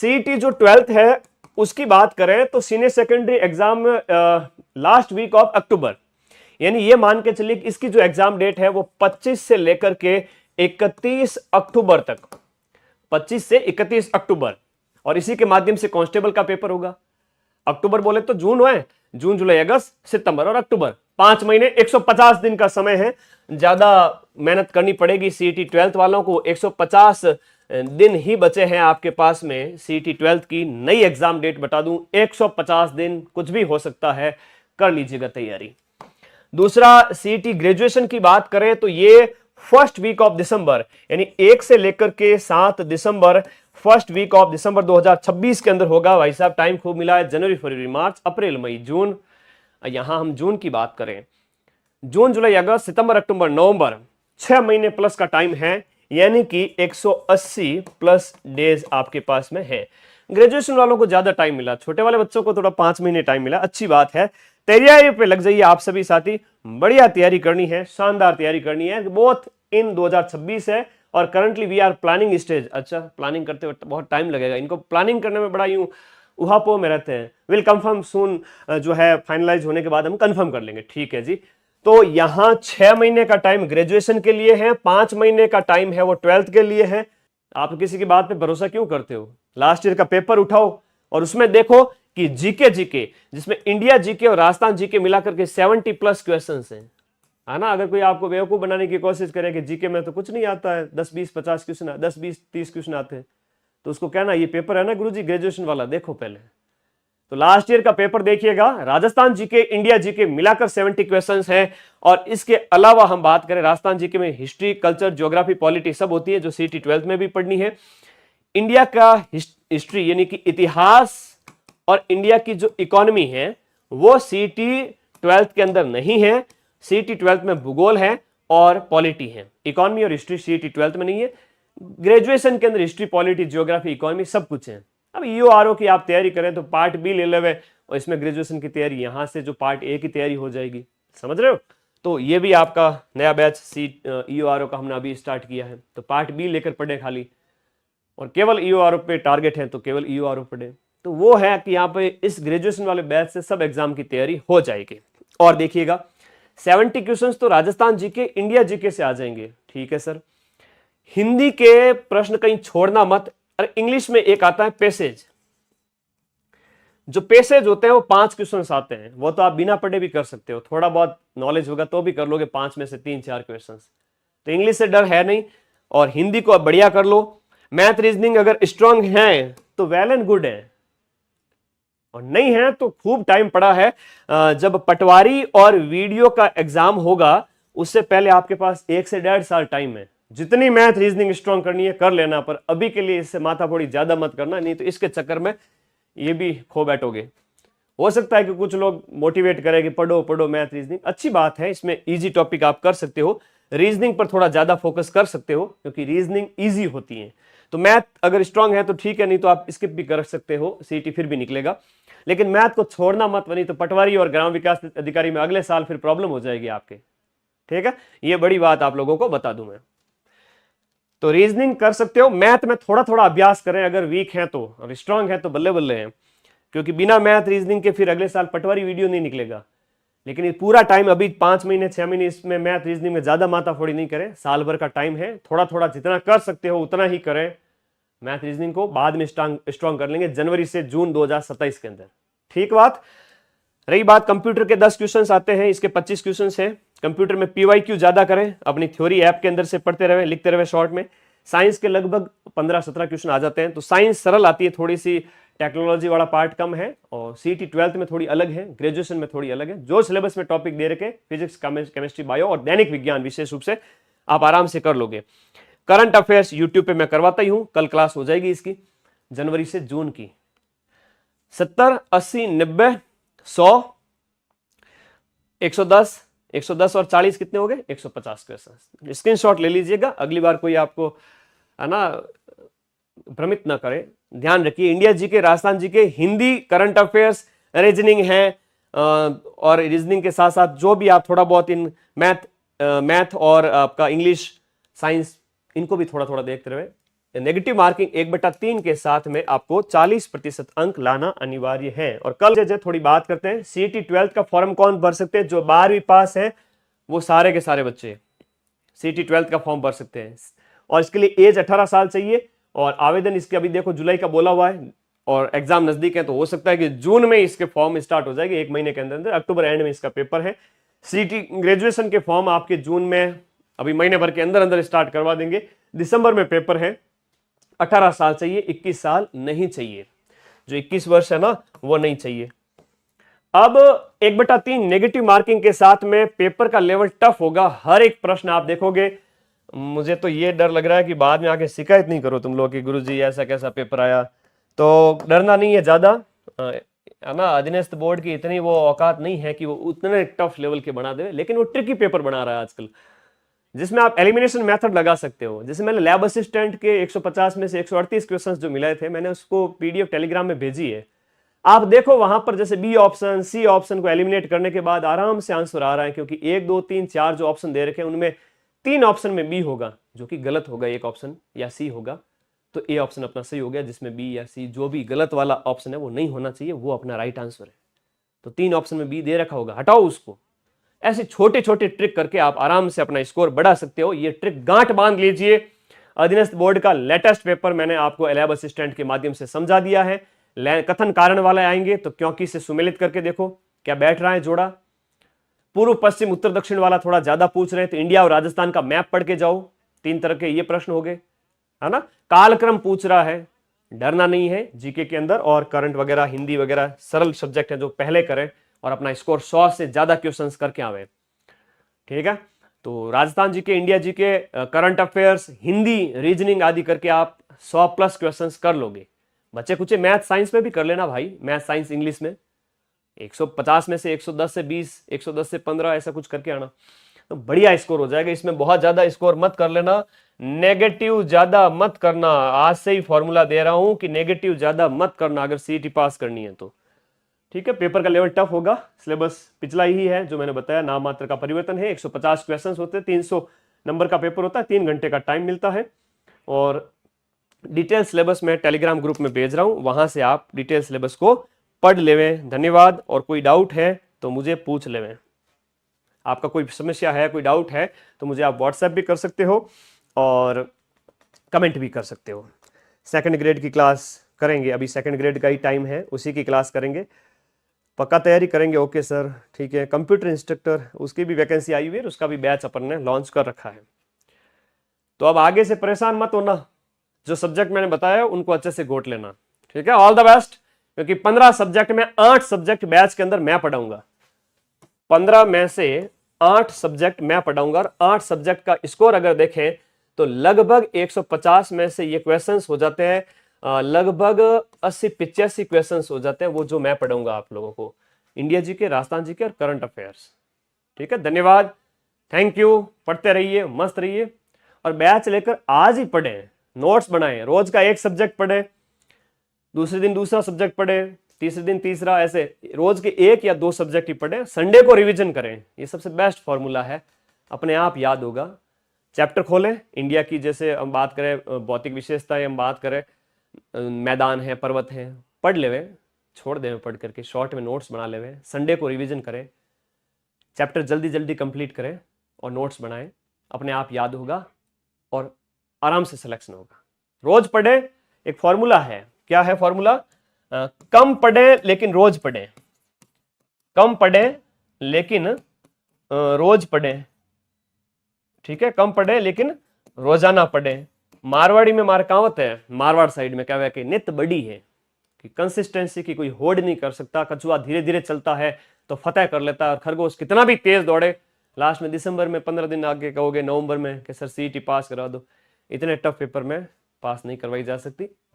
CET जो 12th है उसकी बात करें तो senior secondary exam last week of October, यानी ये मान के चलिए कि इसकी जो एग्जाम डेट है वो 25 से लेकर के 31 अक्टूबर तक, 25 से 31 अक्टूबर, और इसी के माध्यम से कांस्टेबल का पेपर होगा। अक्टूबर बोले तो जून हुए, जून जुलाई अगस्त सितंबर और अक्टूबर, 5 महीने 150 दिन का समय है। ज्यादा मेहनत करनी पड़ेगी सीईटी 12th वालों को। 150 दिन ही बचे हैं आपके पास में सीईटी 12th की। नई एग्जाम डेट बता दूं, 150 दिन, कुछ भी हो सकता है, कर लीजिएगा तैयारी। दूसरा, सीईटी ग्रेजुएशन की बात करें तो ये फर्स्ट वीक ऑफ दिसंबर, यानी 1 से लेकर के 7 दिसंबर, फर्स्ट वीक ऑफ दिसंबर 2026 के अंदर होगा। भाई साहब टाइम खूब मिला है, जनवरी फरवरी मार्च अप्रैल मई जून, यहां हम जून की बात करें, जून जुलाई अगस्त सितंबर अक्टूबर नवंबर, 6 महीने प्लस का टाइम है, यानी कि 180 प्लस डेज आपके पास में है। ग्रेजुएशन वालों को ज्यादा टाइम मिला, छोटे वाले बच्चों को थोड़ा 5 महीने टाइम मिला, अच्छी बात है। तैयारी पे लग जाइए आप सभी साथी, बढ़िया तैयारी करनी है, शानदार तैयारी करनी है। बोथ इन 2026 है और currently we are planning stage. अच्छा, प्लानिंग करते वक्त बहुत टाइम लगेगा, इनको प्लानिंग करने में बड़ा यूं उहापो में रहते हैं। विल कंफर्म सून, जो है फाइनलाइज होने के बाद हम कंफर्म कर लेंगे, ठीक है जी। तो यहां 6 महीने का टाइम ग्रेजुएशन के लिए है, 5 महीने का टाइम है वो 12th के लिए है। आप किसी की बात पे भरोसा क्यों करते हो? लास्ट ईयर का पेपर उठाओ और उसमें देखो कि जीके जिसमें इंडिया जीके और राजस्थान जीके मिलाकर के 70 प्लस क्वेश्चन हैं, है ना। अगर कोई आपको बेवकूफ बनाने की कोशिश करे कि जीके में तो कुछ नहीं आता है, 10 20 50 क्वेश्चन, 10 20 30 क्वेश्चन आते हैं, तो उसको कहना ये पेपर है ना गुरुजी ग्रेजुएशन वाला, देखो पहले। तो लास्ट ईयर का पेपर देखिएगा, राजस्थान जीके इंडिया जीके मिलाकर 70 क्वेश्चंस हैं। और इसके अलावा हम बात करें, राजस्थान जीके में हिस्ट्री, कल्चर, ज्योग्राफी, पॉलिटी सब होती है, जो सीईटी 12th में भी पढ़नी है। इंडिया का हिस्ट्री यानी कि इतिहास और इंडिया की जो इकोनॉमी है वो सीईटी 12th के अंदर नहीं है। सीईटी 12th में भूगोल है और पॉलिटी है। इकोनॉमी और हिस्ट्री सीईटी 12th में नहीं है। ग्रेजुएशन के अंदर हिस्ट्री, पॉलिटी, ज्योग्राफी, इकोनॉमी सब कुछ है। अब ईओआरओ की आप तैयारी करें तो पार्ट बी ले लेवे और इसमें ग्रेजुएशन की तैयारी यहां से जो पार्ट ए की तैयारी हो जाएगी, समझ रहे हो। तो ये भी आपका नया बैच ईओआरओ का हमने अभी स्टार्ट किया है, तो पार्ट बी लेकर पढ़े खाली, और केवल ईओआरओ पे टारगेट है तो केवल ईओआरओ पढ़े। तो वो है कि यहाँ पे इस ग्रेजुएशन वाले बैच से सब एग्जाम की तैयारी हो जाएगी। और देखिएगा 70 क्वेश्चंस तो राजस्थान जीके इंडिया जीके से आ जाएंगे, ठीक है सर। हिंदी के प्रश्न कहीं छोड़ना मत। और इंग्लिश में एक आता है पैसेज, जो पैसेज होते हैं वो 5 क्वेश्चंस आते हैं, वो तो आप बिना पढ़े भी कर सकते हो, थोड़ा बहुत नॉलेज होगा तो भी कर लोगे, 5 में से 3-4 क्वेश्चंस। तो इंग्लिश से डर है नहीं, और हिंदी को अब बढ़िया कर लो। मैथ रीजनिंग अगर स्ट्रांग है तो वेल एंड गुड है, और नहीं है तो खूब टाइम पड़ा है। जब पटवारी और वीडियो का एग्जाम होगा उससे पहले आपके पास 1 से 1.5 साल टाइम है। जितनी मैथ रीजनिंग स्ट्रांग करनी है कर लेना, पर अभी के लिए इससे माथा फोड़ी ज्यादा मत करना, नहीं तो इसके चक्कर में ये भी खो बैठोगे। हो सकता है कि कुछ लोग मोटिवेट करें कि पढ़ो पढ़ो मैथ रीजनिंग, अच्छी बात है, इसमें इजी टॉपिक आप कर सकते हो। रीजनिंग पर थोड़ा ज्यादा फोकस कर सकते हो क्योंकि रीजनिंग इजी होती है। तो मैथ अगर स्ट्रांग है तो ठीक है, नहीं तो आप स्किप भी कर सकते हो, सीईटी फिर भी निकलेगा। लेकिन मैथ को छोड़ना मत, नहीं तो पटवारी और ग्राम विकास अधिकारी में अगले साल फिर प्रॉब्लम हो जाएगी आपके, ठीक है। ये बड़ी बात आप लोगों को बता दूं मैं। तो रीजनिंग कर सकते हो, मैथ में थोड़ा थोड़ा अभ्यास करें, अगर वीक है तो, और स्ट्रांग है तो बल्ले बल्ले हैं, क्योंकि बिना मैथ रीजनिंग के फिर अगले साल पटवारी वीडियो नहीं निकलेगा। लेकिन ये पूरा टाइम अभी 5 महीने 6 महीने इसमें मैथ रीजनिंग में ज्यादा माथा फोड़ी नहीं करें, साल भर का टाइम है, थोड़ा थोड़ा जितना कर सकते हो उतना ही करें। मैथ रीजनिंग को बाद में स्ट्रांग कर लेंगे जनवरी से जून 2027 के अंदर, ठीक बात। रही बात कंप्यूटर के 10 क्वेश्चंस आते हैं, इसके 25 क्वेश्चंस हैं। कंप्यूटर में पीवाईक्यू ज्यादा करें, अपनी थ्योरी ऐप के अंदर से पढ़ते रहे, लिखते रहे शॉर्ट में। साइंस के लगभग 15-17 क्वेश्चन आ जाते हैं, तो साइंस सरल आती है, थोड़ी सी टेक्नोलॉजी वाला पार्ट कम है, और सीईटी 12th में थोड़ी अलग है, ग्रेजुएशन में थोड़ी अलग है। जो सिलेबस में टॉपिक दे रखे फिजिक्स, केमिस्ट्री, बायो और दैनिक विज्ञान विशेष रूप से आप आराम से कर लोगे। करंट अफेयर्स यूट्यूब पे मैं करवाता ही हूं, कल क्लास हो जाएगी इसकी, जनवरी से जून की। 70, 80, 90, 100, 110, 110 और 40 कितने हो गए? 150 क्वेश्चन। स्क्रीनशॉट ले लीजिएगा, अगली बार कोई आपको है ना भ्रमित ना करे। ध्यान रखिए, India GK, Rajasthan GK, Hindi, current affairs, reasoning है, और रीजनिंग के साथ साथ जो भी आप थोड़ा बहुत इन मैथ और आपका इंग्लिश, साइंस, इनको भी थोड़ा थोड़ा देखते रहे। नेगेटिव मार्किंग 1/3 के साथ में आपको 40% अंक लाना अनिवार्य है। और कल जो थोड़ी बात करते हैं, सीईटी 12th का फॉर्म कौन भर सकते हैं? जो 12वीं पास है वो सारे के सारे बच्चे सीईटी 12th का फॉर्म भर सकते हैं। और इसके लिए एज 18 साल चाहिए। और आवेदन इसके अभी देखो जुलाई का बोला हुआ है और एग्जाम नजदीक है, तो हो सकता है कि जून में इसके फॉर्म स्टार्ट हो जाएगी, 1 महीने के अंदर अंदर। अक्टूबर एंड में इसका पेपर है। सीईटी ग्रेजुएशन के फॉर्म आपके जून में अभी महीने भर के अंदर अंदर स्टार्ट करवा देंगे। दिसंबर में पेपर है। 18 साल चाहिए, 21 साल नहीं चाहिए। जो 21 वर्ष है ना वो नहीं चाहिए। अब 1/3 नेगेटिव मार्किंग के साथ में पेपर का लेवल टफ होगा। हर एक प्रश्न आप देखोगे, मुझे तो ये डर लग रहा है कि बाद में आके शिकायत नहीं करो तुम लोग कि गुरुजी ऐसा कैसा पेपर आया। तो डरना नहीं है ज्यादा, है ना। अधीनस्थ बोर्ड की इतनी वो औकात नहीं है कि वो उतने टफ लेवल के बना दे, लेकिन वो ट्रिकी पेपर बना रहा है आजकल, जिसमें आप एलिमिनेशन मेथड लगा सकते हो। जैसे मैंने लैब असिस्टेंट के 150 में से 138 क्वेश्चंस जो मिले थे, मैंने उसको पीडीएफ टेलीग्राम में भेजी है। आप देखो वहां पर जैसे बी ऑप्शन, सी ऑप्शन को एलिमिनेट करने के बाद आराम से आंसर आ रहा है, क्योंकि 1 2 3 4 जो ऑप्शन दे रखे हैं उनमें 3 ऑप्शन में बी होगा जो कि गलत होगा, एक ऑप्शन या सी होगा, तो ए ऑप्शन अपना सही हो गया। जिसमें बी या सी जो भी गलत वाला ऑप्शन है वो नहीं होना चाहिए, वो अपना राइट आंसर है। तो 3 ऑप्शन में बी दे रखा होगा, हटाओ उसको। ऐसे छोटे छोटे ट्रिक करके आप आराम से अपना स्कोर बढ़ा सकते हो। ये ट्रिक गांठ बांध लीजिए। अधीनस्थ बोर्ड का लेटेस्ट पेपर मैंने आपको लैब असिस्टेंट के माध्यम से समझा दिया है। कथन कारण वाले आएंगे तो क्योंकि से सुमेलित करके देखो क्या बैठ रहा है जोड़ा। पूर्व पश्चिम उत्तर दक्षिण वाला थोड़ा ज्यादा पूछ रहे हैं तो इंडिया और राजस्थान का मैप पढ़ के जाओ। 3 तरह के ये प्रश्न हो गए, है ना। कालक्रम पूछ रहा है, डरना नहीं है जीके के अंदर। और करंट वगैरह, हिंदी वगैरह सरल सब्जेक्ट है जो पहले करें और अपना स्कोर 100 से ज्यादा क्वेश्चंस करके आवे, ठीक है। तो Rajasthan GK, India GK, current affairs, Hindi, reasoning आदि करके आप 100+ क्वेश्चंस कर लोगे। बच्चे कुछ मैथ साइंस में भी कर लेना भाई, मैथ साइंस इंग्लिश में 150 में से 110 से 20, 110 से 15 ऐसा कुछ करके आना तो बढ़िया स्कोर हो जाएगा। इसमें बहुत ज्यादा स्कोर मत कर लेना, नेगेटिव ज्यादा मत करना। आज से ही फॉर्मूला दे रहा हूं कि नेगेटिव ज्यादा मत करना अगर सीईटी पास करनी है तो, ठीक है। पेपर का लेवल टफ होगा। सिलेबस पिछला ही है जो मैंने बताया, नाम मात्र का परिवर्तन है। 150 क्वेश्चंस होते हैं, 300 नंबर का पेपर होता है, 3 घंटे का टाइम मिलता है। और डिटेल सिलेबस में टेलीग्राम ग्रुप में भेज रहा हूं, वहां से आप डिटेल सिलेबस को पढ़ लेवें। धन्यवाद। और कोई डाउट है तो मुझे पूछ लेवें। आपका कोई समस्या है, कोई डाउट है तो मुझे आप व्हाट्सएप भी कर सकते हो और कमेंट भी कर सकते हो। सेकंड ग्रेड की क्लास करेंगे, अभी सेकंड ग्रेड का ही टाइम है, उसी की क्लास करेंगे। पक्का तैयारी करेंगे? ओके सर, ठीक है। कंप्यूटर इंस्ट्रक्टर, उसकी भी वैकेंसी आई हुई है, उसका भी बैच अपन ने लॉन्च कर रखा है। तो अब आगे से परेशान मत होना, जो सब्जेक्ट मैंने बताया उनको अच्छे से गोट लेना, ठीक है। All the best. क्योंकि 15 सब्जेक्ट में 8 सब्जेक्ट बैच के अंदर मैं पढ़ाऊंगा। 15 में से 8 सब्जेक्ट मैं पढ़ाऊंगा और 8 सब्जेक्ट का स्कोर अगर देखें तो लगभग 150 में से ये क्वेश्चंस हो जाते हैं, लगभग 80-85 क्वेश्चंस हो जाते हैं वो जो मैं पढ़ाऊंगा आप लोगों को, इंडिया जीके, राजस्थान जीके और करंट अफेयर्स, ठीक है। धन्यवाद, थैंक यू। पढ़ते रहिए, मस्त रहिए और बैच लेकर आज ही पढ़ें, नोट्स बनाएं। रोज का एक सब्जेक्ट पढ़े, दूसरे दिन दूसरा सब्जेक्ट पढ़े, तीसरे दिन तीसरा, ऐसे रोज के 1 या 2 सब्जेक्ट ही पढ़े। संडे को रिवीजन करें, ये सबसे बेस्ट फॉर्मूला है, अपने आप याद होगा। चैप्टर खोलें, इंडिया की जैसे हम बात करें भौतिक विशेषताएं, हम बात करें मैदान है, पर्वत है, पढ़ लेवे, छोड़ देवे पढ़ करके, शॉर्ट में नोट्स बना लेवे। संडे को रिवीजन करें, चैप्टर जल्दी जल्दी कंप्लीट करें और नोट्स बनाएं, अपने आप याद होगा और आराम से सिलेक्शन होगा। रोज पढ़े, एक फॉर्मूला है, क्या है फॉर्मूला? कम पढ़े लेकिन रोज पढ़े, कम पढ़े लेकिन रोज पढ़े, ठीक है। कम पढ़े लेकिन रोजाना पढ़े। मारवाड़ी में मार कहावत है, मारवाड़ साइड में क्या है कि नित बड़ी है, कि कंसिस्टेंसी की कोई होड़ नहीं कर सकता। कछुआ धीरे धीरे चलता है तो फतेह कर लेता है, और खरगोश कितना भी तेज दौड़े लास्ट में दिसंबर में 15 दिन आगे कहोगे नवंबर में कि सर सीईटी पास करा दो, इतने टफ पेपर में पास नहीं करवाई जा सकती।